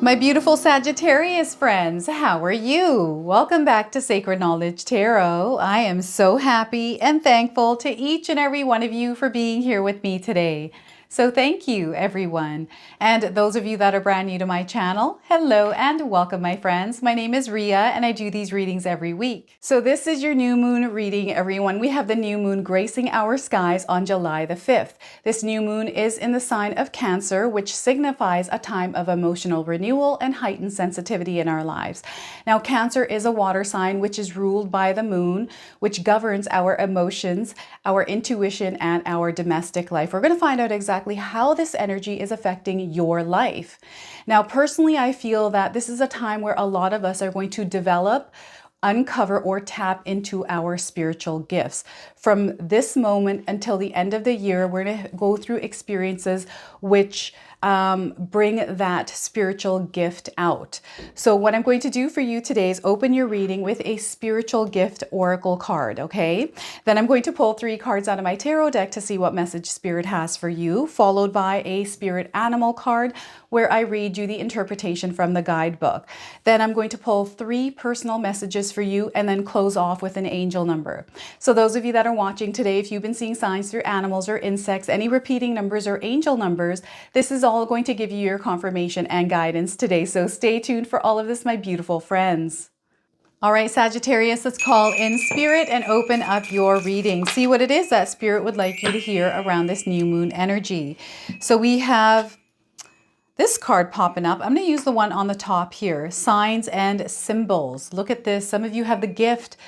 My beautiful Sagittarius friends, how are you? Welcome back to Sacred Knowledge Tarot. I am so happy and thankful to each and every one of you for being here with me today. So thank you, everyone. And those of you that are brand new to my channel, hello and welcome, my friends. My name is Ria and I do these readings every week. So this is your new moon reading, everyone. We have the new moon gracing our skies on July the 5th. This new moon is in the sign of Cancer, which signifies a time of emotional renewal and heightened sensitivity in our lives. Now, Cancer is a water sign which is ruled by the moon, which governs our emotions, our intuition, and our domestic life. We're going to find out exactly how this energy is affecting your life. Now, personally, I feel that this is a time where a lot of us are going to develop, uncover, or tap into our spiritual gifts. From this moment until the end of the year, we're going to go through experiences which bring that spiritual gift out. So what I'm going to do for you today is open your reading with a spiritual gift oracle card, okay? Then I'm going to pull 3 cards out of my tarot deck to see what message spirit has for you, followed by a spirit animal card where I read you the interpretation from the guidebook. Then I'm going to pull 3 personal messages for you and then close off with an angel number. So those of you that are watching today, if you've been seeing signs through animals or insects, any repeating numbers or angel numbers, this is all going to give you your confirmation and guidance today. So stay tuned for all of this, my beautiful friends. All right, Sagittarius, let's call in spirit and open up your reading. See what it is that spirit would like you to hear around this new moon energy. So we have this card popping up. I'm going to use the one on the top here, signs and symbols. Look at this. Some of you have the gift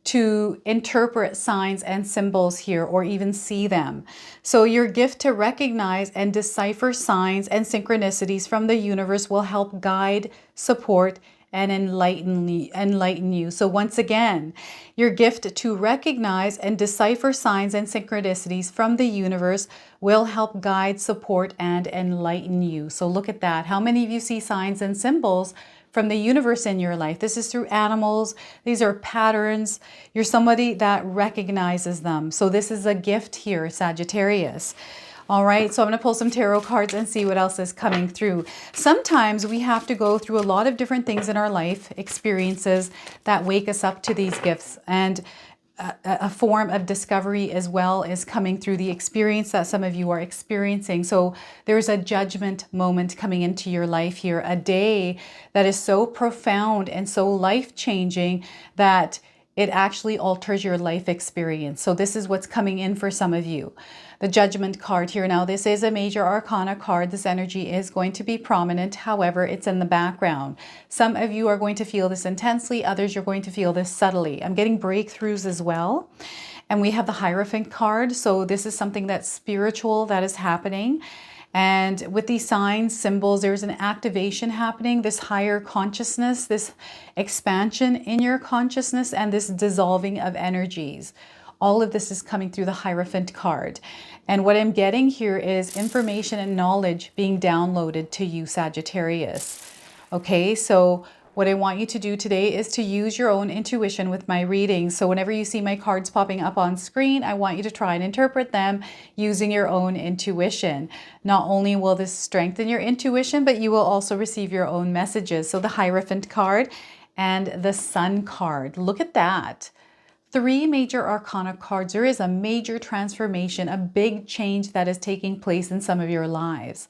to interpret signs and symbols here or even see them. So your gift to recognize and decipher signs and synchronicities from the universe will help guide, support, and enlighten you. So once again, your gift to recognize and decipher signs and synchronicities from the universe will help guide, support, and enlighten you. So look at that. How many of you see signs and symbols from the universe in your life? This is through animals. These are patterns. You're somebody that recognizes them. So this is a gift here, Sagittarius. All right, so I'm going to pull some tarot cards and see what else is coming through. Sometimes we have to go through a lot of different things in our life, experiences that wake us up to these gifts. And a form of discovery as well is coming through the experience that some of you are experiencing. So there's a judgment moment coming into your life here, a day that is so profound and so life-changing that it actually alters your life experience. So this is what's coming in for some of you. The Judgment card here. Now, this is a major arcana card. This energy is going to be prominent. However, it's in the background. Some of you are going to feel this intensely. Others, you're going to feel this subtly. I'm getting breakthroughs as well. And we have the Hierophant card. So this is something that's spiritual that is happening. And with these signs, symbols, there's an activation happening, this higher consciousness, this expansion in your consciousness, and this dissolving of energies. All of this is coming through the Hierophant card. And what I'm getting here is information and knowledge being downloaded to you, Sagittarius. Okay, so what I want you to do today is to use your own intuition with my readings. So whenever you see my cards popping up on screen, I want you to try and interpret them using your own intuition. Not only will this strengthen your intuition, but you will also receive your own messages. So the Hierophant card and the Sun card. Look at that. 3 major arcana cards. There is a major transformation, a big change that is taking place in some of your lives.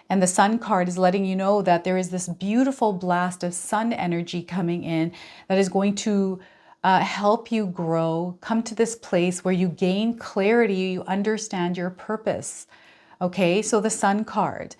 And the Sun card is letting you know that there is this beautiful blast of sun energy coming in that is going to help you grow, come to this place where you gain clarity, you understand your purpose. Okay, so the Sun card.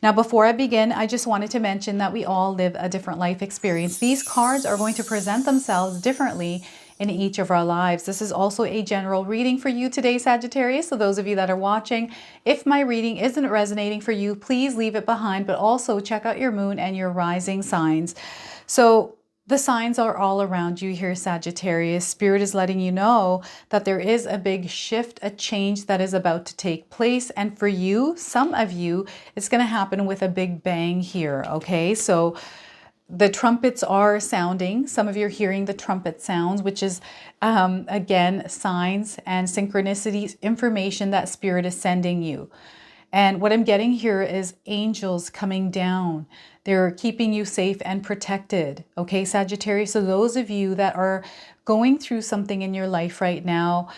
Now, before I begin, I just wanted to mention that we all live a different life experience. These cards are going to present themselves differently in each of our lives. This is also a general reading for you today, Sagittarius. So those of you that are watching, if my reading isn't resonating for you, please leave it behind, but also check out your moon and your rising signs. So the signs are all around you here, Sagittarius. Spirit is letting you know that there is a big shift, a change that is about to take place. And for you, some of you, it's going to happen with a big bang here, okay? So the trumpets are sounding. Some of you are hearing the trumpet sounds, which is, again, signs and synchronicities, information that Spirit is sending you. And what I'm getting here is angels coming down. They're keeping you safe and protected. Okay, Sagittarius. So those of you that are going through something in your life right now,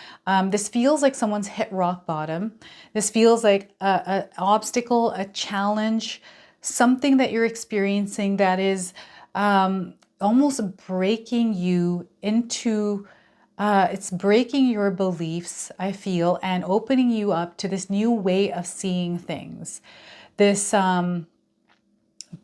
this feels like someone's hit rock bottom. This feels like an obstacle, a challenge, something that you're experiencing that is almost breaking you into, it's breaking your beliefs, I feel, and opening you up to this new way of seeing things. This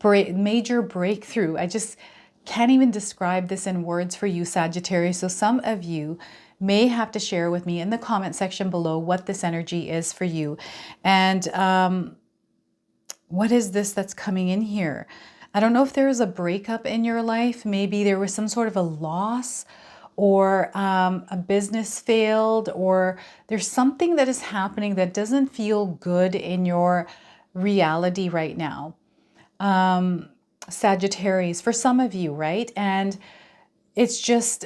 major breakthrough. I just can't even describe this in words for you, Sagittarius. So some of you may have to share with me in the comment section below what this energy is for you. And what is this that's coming in here? I don't know if there was a breakup in your life. Maybe there was some sort of a loss, or a business failed, or there's something that is happening that doesn't feel good in your reality right now. Sagittarius, for some of you, right? And it's just,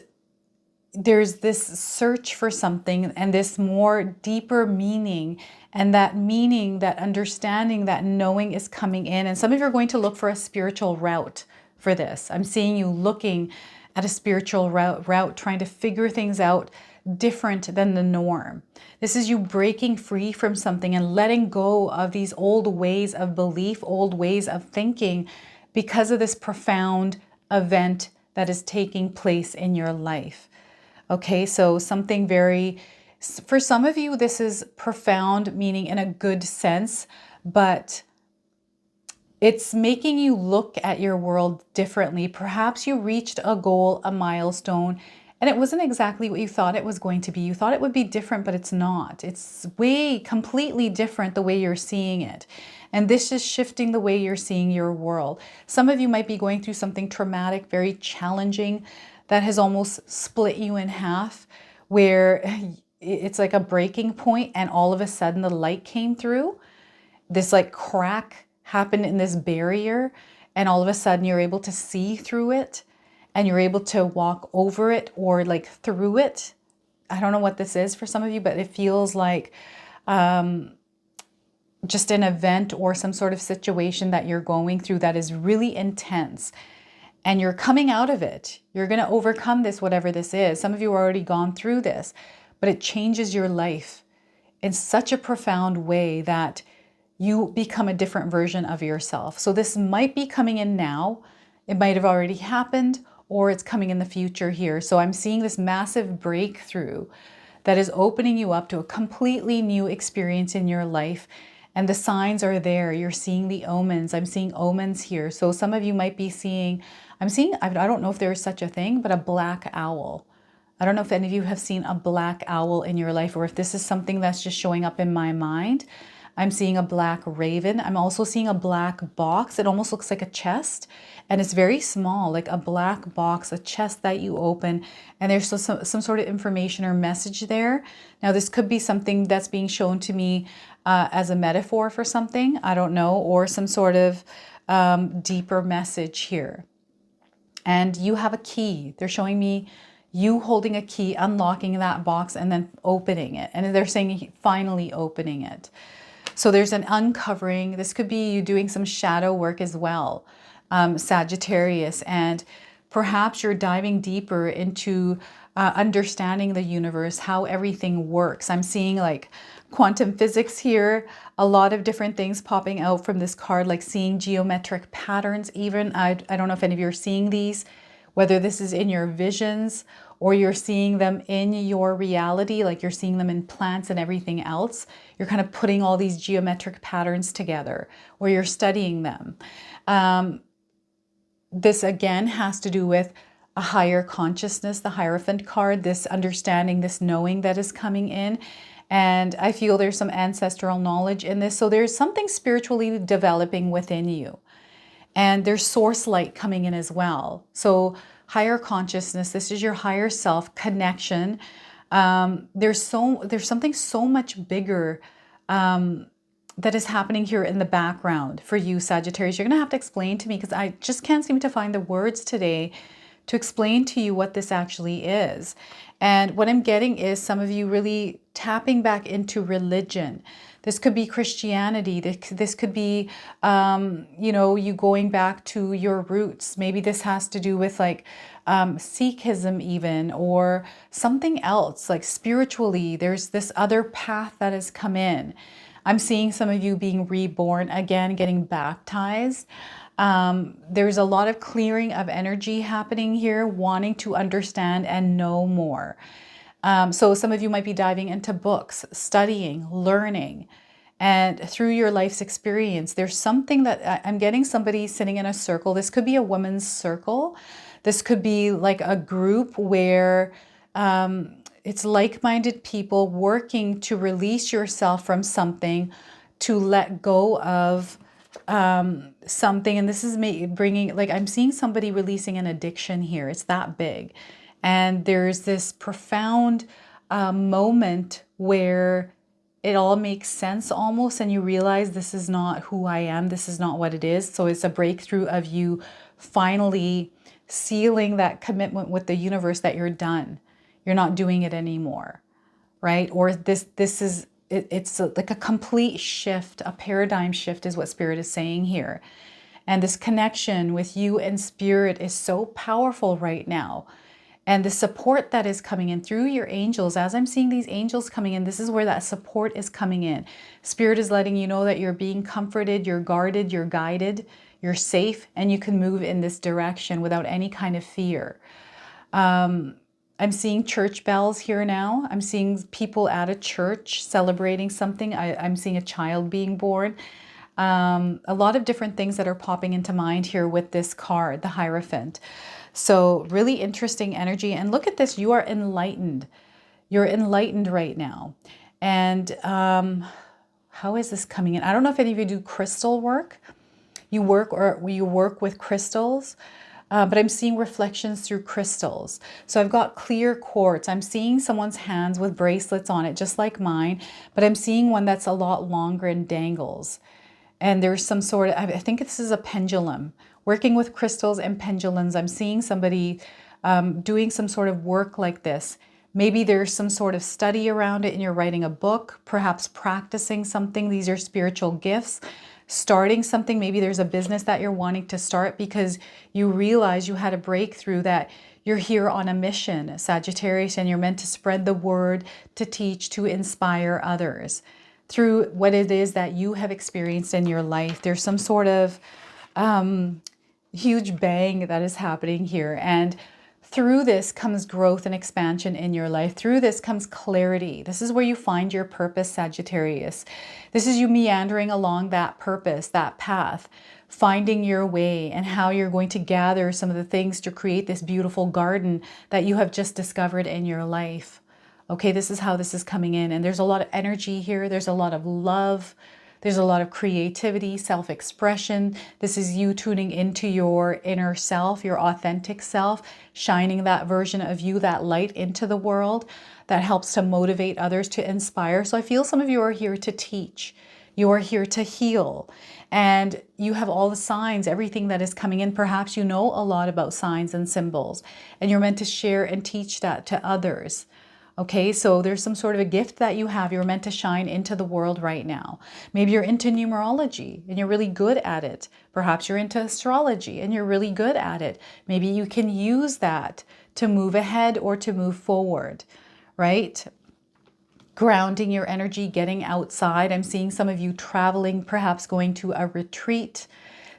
there's this search for something and this more deeper meaning, and that meaning, that understanding, that knowing is coming in. And some of you are going to look for a spiritual route for this. I'm seeing you looking at a spiritual route, trying to figure things out different than the norm. This is you breaking free from something and letting go of these old ways of belief, old ways of thinking, because of this profound event that is taking place in your life. Okay, so something very, for some of you, this is profound, meaning in a good sense, but it's making you look at your world differently. Perhaps you reached a goal, a milestone, and it wasn't exactly what you thought it was going to be. You thought it would be different, but it's not. It's way completely different the way you're seeing it. And this is shifting the way you're seeing your world. Some of you might be going through something traumatic, very challenging, that has almost split you in half, where it's like a breaking point and all of a sudden the light came through. This like crack happened in this barrier, and all of a sudden you're able to see through it, and you're able to walk over it or like through it. I don't know what this is for some of you, but it feels like just an event or some sort of situation that you're going through that is really intense, and you're coming out of it. You're going to overcome this, whatever this is. Some of you have already gone through this, but it changes your life in such a profound way that you become a different version of yourself. So this might be coming in now. It might have already happened, or it's coming in the future here. So I'm seeing this massive breakthrough that is opening you up to a completely new experience in your life. And the signs are there. You're seeing the omens. I'm seeing omens here. So some of you might be seeing, I don't know if there is such a thing, but a black owl. I don't know if any of you have seen a black owl in your life, or if this is something that's just showing up in my mind. I'm seeing a black raven. I'm also seeing a black box. It almost looks like a chest, and it's very small, like a black box, a chest that you open, and there's some sort of information or message there. Now, this could be something that's being shown to me as a metaphor for something, I don't know, or some sort of deeper message here. And you have a key. They're showing me you holding a key, unlocking that box, and then opening it. And they're saying finally opening it. So there's an uncovering. This could be you doing some shadow work as well, Sagittarius. And perhaps you're diving deeper into understanding the universe, how everything works. I'm seeing like quantum physics here, a lot of different things popping out from this card, like seeing geometric patterns even. I don't know if any of you are seeing these, whether this is in your visions or you're seeing them in your reality, like you're seeing them in plants and everything else. You're kind of putting all these geometric patterns together, or you're studying them. This again has to do with a higher consciousness, the Hierophant card, this understanding, this knowing that is coming in. And I feel there's some ancestral knowledge in this. So there's something spiritually developing within you. And there's source light coming in as well. So higher consciousness, this is your higher self connection. There's something so much bigger that is happening here in the background for you, Sagittarius. You're going to have to explain to me, because I just can't seem to find the words today to explain to you what this actually is. And what I'm getting is some of you really tapping back into religion. This could be Christianity. This could be, you know, you going back to your roots. Maybe this has to do with like Sikhism even, or something else, like spiritually. There's this other path that has come in. I'm seeing some of you being reborn again, getting baptized. There's a lot of clearing of energy happening here, wanting to understand and know more. So some of you might be diving into books, studying, learning, and through your life's experience, there's something that I'm getting somebody sitting in a circle. This could be a woman's circle. This could be like a group where it's like-minded people working to release yourself from something, to let go of something. And this is me bringing, like, I'm seeing somebody releasing an addiction here. It's that big. And there's this profound moment where it all makes sense almost, and you realize this is not who I am, this is not what it is. So it's a breakthrough of you finally sealing that commitment with the universe that you're done. You're not doing it anymore, right? Or it's like a complete shift, a paradigm shift is what Spirit is saying here. And this connection with you and Spirit is so powerful right now. And the support that is coming in through your angels, as I'm seeing these angels coming in, this is where that support is coming in. Spirit is letting you know that you're being comforted, you're guarded, you're guided, you're safe, and you can move in this direction without any kind of fear. I'm seeing church bells here now. I'm seeing people at a church celebrating something. I'm seeing a child being born. A lot of different things that are popping into mind here with this card, the Hierophant. So really interesting energy. And look at this, you are enlightened. You're enlightened right now. And how is this coming in? I don't know if any of you do crystal work. You work with crystals. But I'm seeing reflections through crystals. So I've got clear quartz. I'm seeing someone's hands with bracelets on it, just like mine. But I'm seeing one that's a lot longer and dangles. And there's some sort of, I think this is a pendulum. Working with crystals and pendulums, I'm seeing somebody doing some sort of work like this. Maybe there's some sort of study around it and you're writing a book, perhaps practicing something. These are spiritual gifts. Starting something, maybe there's a business that you're wanting to start because you realize you had a breakthrough, that you're here on a mission, Sagittarius, and you're meant to spread the word, to teach, to inspire others through what it is that you have experienced in your life. There's some sort of huge bang that is happening here. And through this comes growth and expansion in your life. Through this comes clarity. This is where you find your purpose, Sagittarius. This is you meandering along that purpose, that path, finding your way and how you're going to gather some of the things to create this beautiful garden that you have just discovered in your life. Okay, this is how this is coming in. And there's a lot of energy here. There's a lot of love. There's a lot of creativity, self-expression. This is you tuning into your inner self, your authentic self, shining that version of you, that light into the world that helps to motivate others, to inspire. So I feel some of you are here to teach. You are here to heal. And you have all the signs, everything that is coming in. Perhaps you know a lot about signs and symbols, and you're meant to share and teach that to others. Okay, so there's some sort of a gift that you have. You're meant to shine into the world right now. Maybe you're into numerology and you're really good at it. Perhaps you're into astrology and you're really good at it. Maybe you can use that to move ahead or to move forward, right? Grounding your energy, getting outside. I'm seeing some of you traveling, perhaps going to a retreat.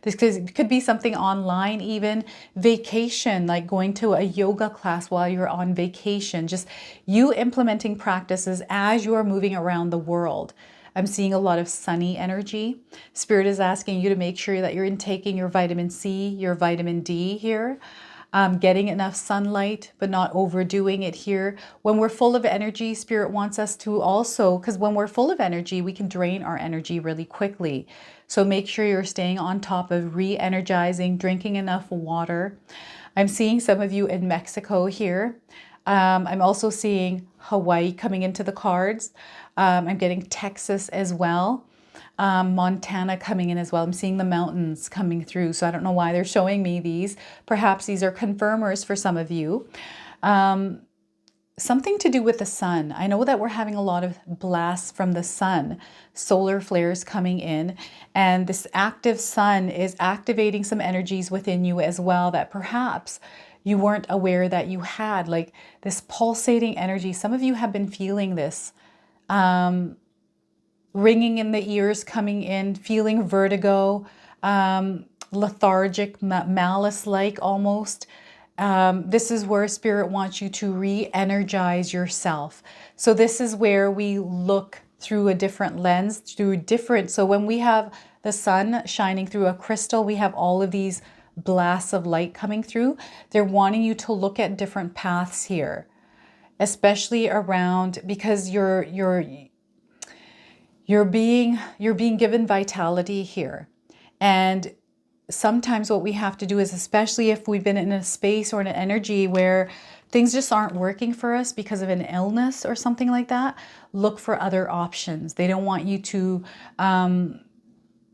This could be something online even. Vacation, like going to a yoga class while you're on vacation. Just you implementing practices as you are moving around the world. I'm seeing a lot of sunny energy. Spirit is asking you to make sure that you're intaking your vitamin C, your vitamin D here. Getting enough sunlight, but not overdoing it here. When we're full of energy, Spirit wants us to also, because when we're full of energy, we can drain our energy really quickly. So make sure you're staying on top of re-energizing, drinking enough water. I'm seeing some of you in Mexico here. I'm also seeing Hawaii coming into the cards. I'm getting Texas as well. Montana coming in as well. I'm seeing the mountains coming through. So I don't know why they're showing me these. Perhaps these are confirmers for some of you. something to do with the sun. I know that we're having a lot of blasts from the sun, solar flares coming in, and this active sun is activating some energies within you as well that perhaps you weren't aware that you had, like this pulsating energy. Some of you have been feeling this ringing in the ears coming in, feeling vertigo, lethargic, malice-like almost. This is where Spirit wants you to re-energize yourself. So this is where we look through a different lens, so when we have the sun shining through a crystal, we have all of these blasts of light coming through. They're wanting you to look at different paths here, especially around, because you're being given vitality here. And sometimes what we have to do is, especially if we've been in a space or in an energy where things just aren't working for us because of an illness or something like that, look for other options. They don't want you to,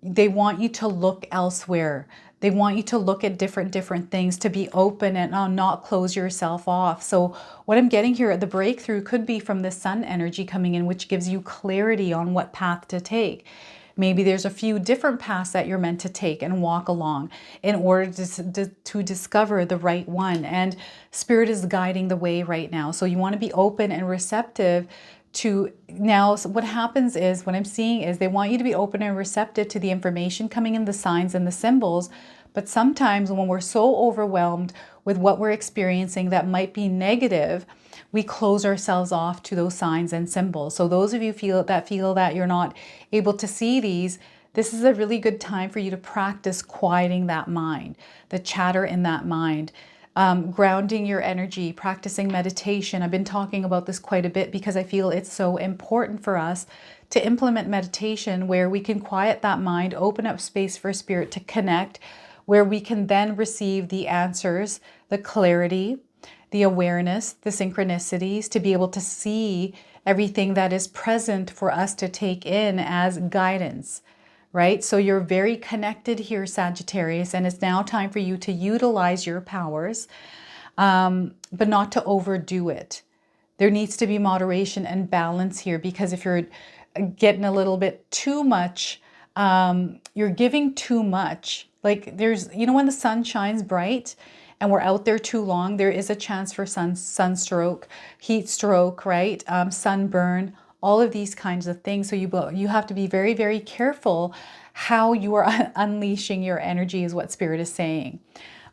they want you to look elsewhere. They want you to look at different things, to be open and not close yourself off. So what I'm getting here, the breakthrough could be from the sun energy coming in, which gives you clarity on what path to take. Maybe there's a few different paths that you're meant to take and walk along in order to discover the right one. And Spirit is guiding the way right now. So you want to be open and receptive to, now so what happens is, what I'm seeing is they want you to be open and receptive to the information coming in, the signs and the symbols. But sometimes when we're so overwhelmed with what we're experiencing that might be negative, we close ourselves off to those signs and symbols. So those of you feel that you're not able to see these, this is a really good time for you to practice quieting that mind, the chatter in that mind, grounding your energy, practicing meditation. I've been talking about this quite a bit because I feel it's so important for us to implement meditation where we can quiet that mind, open up space for Spirit to connect, where we can then receive the answers, the clarity, the awareness, the synchronicities, to be able to see everything that is present for us to take in as guidance, right? So you're very connected here, Sagittarius, and it's now time for you to utilize your powers, but not to overdo it. There needs to be moderation and balance here, because if you're getting a little bit too much, you're giving too much. Like there's, you know, when the sun shines bright and we're out there too long, there is a chance for sunstroke, heat stroke, right? Sunburn, all of these kinds of things. So you have to be very, very careful how you are unleashing your energy, is what Spirit is saying.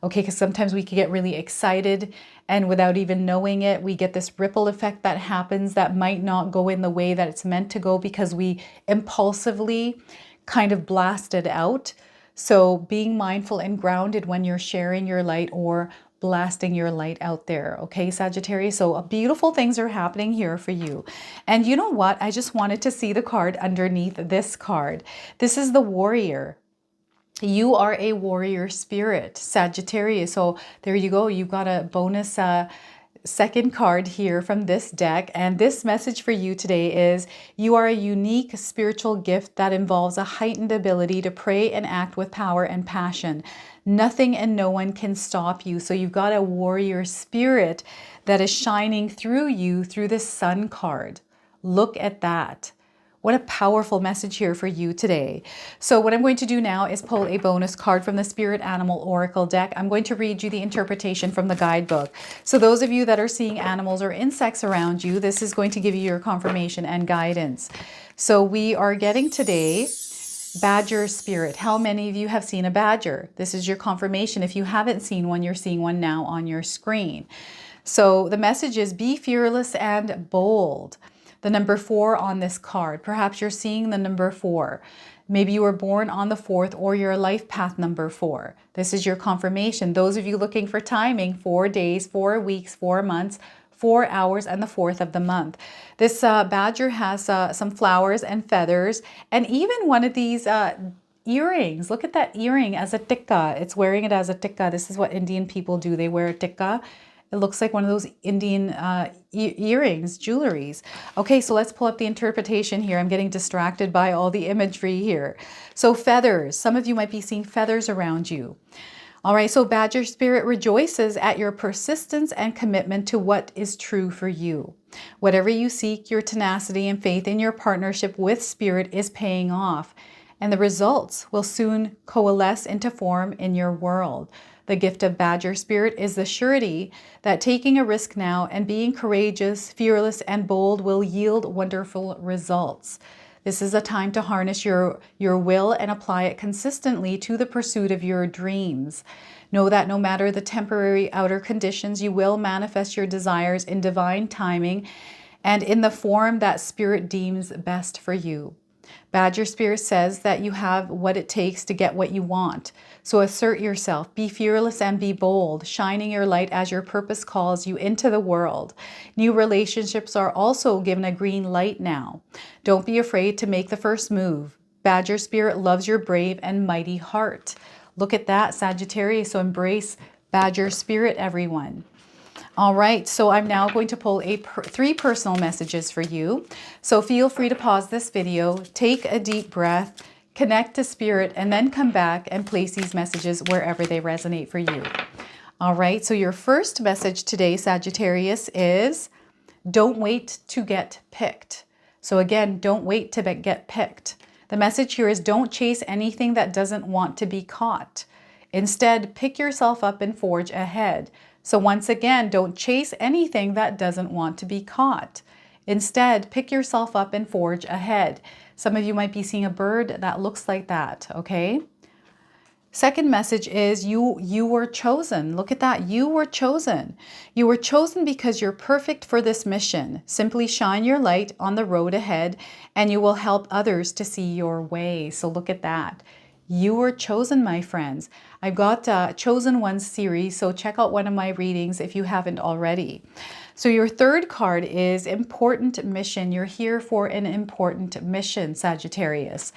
Okay, because sometimes we can get really excited and without even knowing it, we get this ripple effect that happens that might not go in the way that it's meant to go because we impulsively kind of blast it out. So being mindful and grounded when you're sharing your light or blasting your light out there. Okay, Sagittarius. So beautiful things are happening here for you. And you know what? I just wanted to see the card underneath this card. This is the Warrior. You are a warrior spirit, Sagittarius. So there you go. You've got a bonus second card here from this deck, and this message for you today is you are a unique spiritual gift that involves a heightened ability to pray and act with power and passion. Nothing and no one can stop you. So you've got a warrior spirit that is shining through you through this Sun card. Look at that. What a powerful message here for you today. So what I'm going to do now is pull a bonus card from the Spirit Animal Oracle deck. I'm going to read you the interpretation from the guidebook. So those of you that are seeing animals or insects around you, this is going to give you your confirmation and guidance. So we are getting today Badger Spirit. How many of you have seen a badger? This is your confirmation. If you haven't seen one, you're seeing one now on your screen. So the message is be fearless and bold. The number 4 on this card. Perhaps you're seeing the number 4. Maybe you were born on the 4th or your life path number 4. This is your confirmation. Those of you looking for timing, 4 days, 4 weeks, 4 months, 4 hours, and the 4th of the month. This badger has some flowers and feathers, and even one of these earrings. Look at that earring as a tikka. It's wearing it as a tikka. This is what Indian people do. They wear a tikka. It looks like one of those Indian earrings, jewelries. Okay, so let's pull up the interpretation here. I'm getting distracted by all the imagery here. So feathers. Some of you might be seeing feathers around you. All right, so Badger Spirit rejoices at your persistence and commitment to what is true for you. Whatever you seek, your tenacity and faith in your partnership with Spirit is paying off, and the results will soon coalesce into form in your world. The gift of Badger Spirit is the surety that taking a risk now and being courageous, fearless, and bold will yield wonderful results. This is a time to harness your will and apply it consistently to the pursuit of your dreams. Know that no matter the temporary outer conditions, you will manifest your desires in divine timing and in the form that Spirit deems best for you. Badger Spirit says that you have what it takes to get what you want. So assert yourself, be fearless and be bold, shining your light as your purpose calls you into the world. New relationships are also given a green light now. Don't be afraid to make the first move. Badger Spirit loves your brave and mighty heart. Look at that, Sagittarius. So embrace Badger Spirit, everyone. All right, so I'm now going to pull three personal messages for you. So feel free to pause this video, take a deep breath, connect to Spirit, and then come back and place these messages wherever they resonate for you. All right, so your first message today, Sagittarius, is don't wait to get picked. So again, don't wait to get picked. The message here is don't chase anything that doesn't want to be caught. Instead, pick yourself up and forge ahead. So once again, don't chase anything that doesn't want to be caught. Instead, pick yourself up and forge ahead. Some of you might be seeing a bird that looks like that, okay? Second message is you were chosen. Look at that. You were chosen. You were chosen because you're perfect for this mission. Simply shine your light on the road ahead and you will help others to see your way. So look at that. You were chosen, my friends. I've got Chosen Ones series, so check out one of my readings if you haven't already. So your third card is important mission. You're here for an important mission, Sagittarius.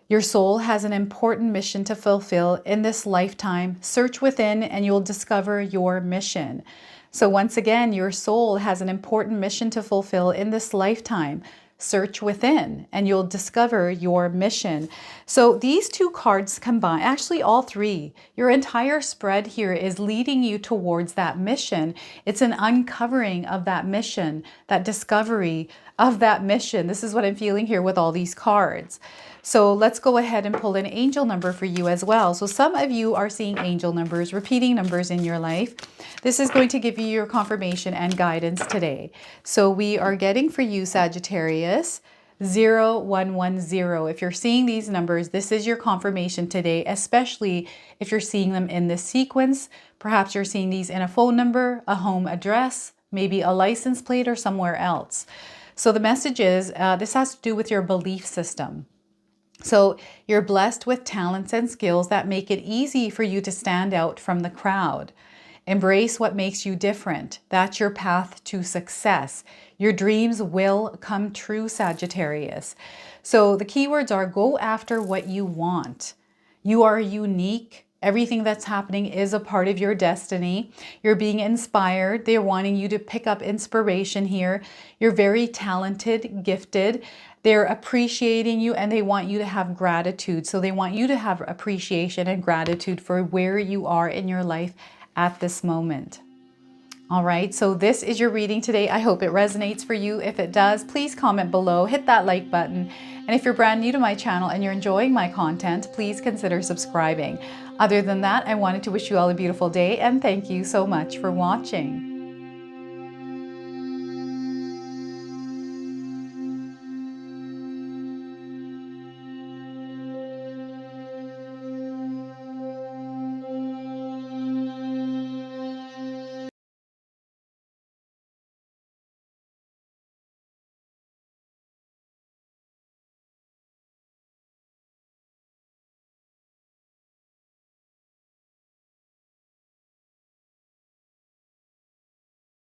Your soul has an important mission to fulfill in this lifetime. Search within and you'll discover your mission. So once again, your soul has an important mission to fulfill in this lifetime. Search within and you'll discover your mission. So these two cards combine, actually all three, your entire spread here is leading you towards that mission. It's an uncovering of that mission, that discovery of that mission. This is what I'm feeling here with all these cards. So let's go ahead and pull an angel number for you as well. So some of you are seeing angel numbers, repeating numbers in your life. This is going to give you your confirmation and guidance today. So we are getting for you, Sagittarius, 0110. If you're seeing these numbers, this is your confirmation today, especially if you're seeing them in this sequence. Perhaps you're seeing these in a phone number, a home address, maybe a license plate or somewhere else. So the message is, this has to do with your belief system. So you're blessed with talents and skills that make it easy for you to stand out from the crowd. Embrace what makes you different. That's your path to success. Your dreams will come true, Sagittarius. So the keywords are go after what you want. You are unique. Everything that's happening is a part of your destiny. You're being inspired. They're wanting you to pick up inspiration here. You're very talented, gifted. They're appreciating you and they want you to have gratitude. So they want you to have appreciation and gratitude for where you are in your life at this moment. All right, so this is your reading today. I hope it resonates for you. If it does, please comment below, hit that like button. And if you're brand new to my channel and you're enjoying my content, please consider subscribing. Other than that, I wanted to wish you all a beautiful day and thank you so much for watching.